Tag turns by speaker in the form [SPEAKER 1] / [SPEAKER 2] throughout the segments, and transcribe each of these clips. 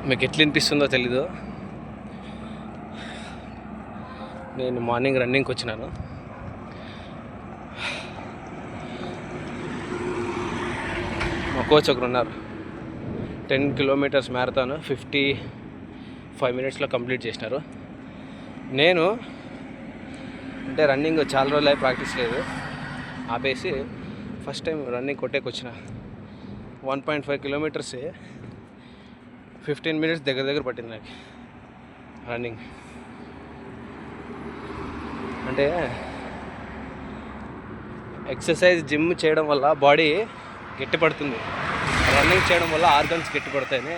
[SPEAKER 1] మీకు ఎట్లా అనిపిస్తుందో తెలీదు. నేను మార్నింగ్ రన్నింగ్కి వచ్చినాను. మా కోచ్ ఒకరు ఉన్నారు. 10 కిలోమీటర్స్ మ్యారథాన్ 55 మినిట్స్లో కంప్లీట్ చేసినారు. నేను అంటే రన్నింగ్ చాలా రోజులు అయి ప్రాక్టీస్ లేదు, ఆపేసి ఫస్ట్ టైం రన్నింగ్ కొట్టేకొచ్చిన. 1.5 కిలోమీటర్స్ 15 మినిట్స్ దగ్గర పట్టింది నాకు రన్నింగ్. అంటే ఎక్సర్సైజ్ జిమ్ చేయడం వల్ల బాడీ గట్టిపడుతుంది, రన్నింగ్ చేయడం వల్ల ఆర్గన్స్ గట్టిపడతాయని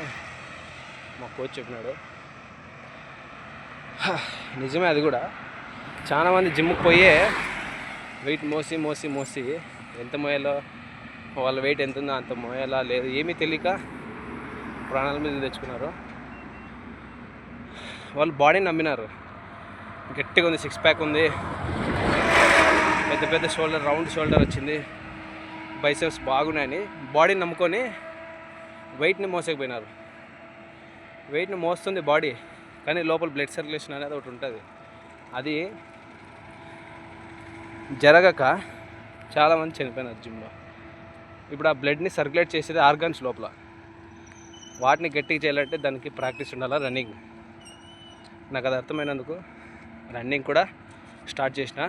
[SPEAKER 1] మా కోచ్ చెప్పినాడు. నిజమే అది కూడా. చాలామంది జిమ్కి పోయే వెయిట్ మోసి ఎంత మోయాలో, వాళ్ళ వెయిట్ ఎంత ఉందో అంత మోయాలా లేదు ఏమీ తెలియక ప్రాణాల మీద తెచ్చుకున్నారు. వాళ్ళు బాడీని నమ్మినారు. గట్టిగా ఉంది, 6 ప్యాక్ ఉంది, పెద్ద షోల్డర్, రౌండ్ షోల్డర్ వచ్చింది, బైసెప్స్ బాగున్నాయని బాడీని నమ్ముకొని వెయిట్ని మోసకపోయినారు. వెయిట్ని మోస్తుంది బాడీ, కానీ లోపల బ్లడ్ సర్క్యులేషన్ అనేది ఒకటి ఉంటుంది. అది జరగక చాలామంది చనిపోయినారు జిమ్లో. ఇప్పుడు ఆ బ్లడ్ని సర్క్యులేట్ చేసేది ఆర్గాన్స్ లోపల. వాటిని గట్టిగా చేయాలంటే దానికి ప్రాక్టీస్ ఉండాలి, రన్నింగ్. నాకు అది అర్థమైనందుకు రన్నింగ్ కూడా స్టార్ట్ చేసిన,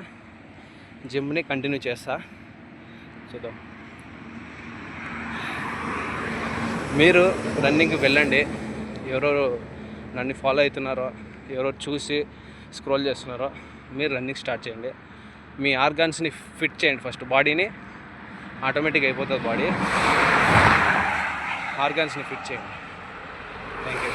[SPEAKER 1] జిమ్ని కంటిన్యూ చేస్తా. చూద్దాం. మీరు రన్నింగ్కి వెళ్ళండి. ఎవరెవరు నన్ను ఫాలో అవుతున్నారో, ఎవరో చూసి స్క్రోల్ చేస్తున్నారో, మీరు రన్నింగ్ స్టార్ట్ చేయండి. మీ ఆర్గాన్స్ని ఫిట్ చేయండి ఫస్ట్. బాడీని ఆటోమేటిక్ అయిపోతుంది, బాడీ ఆర్గాన్స్ని ఫిట్ చేయండి. Thank you.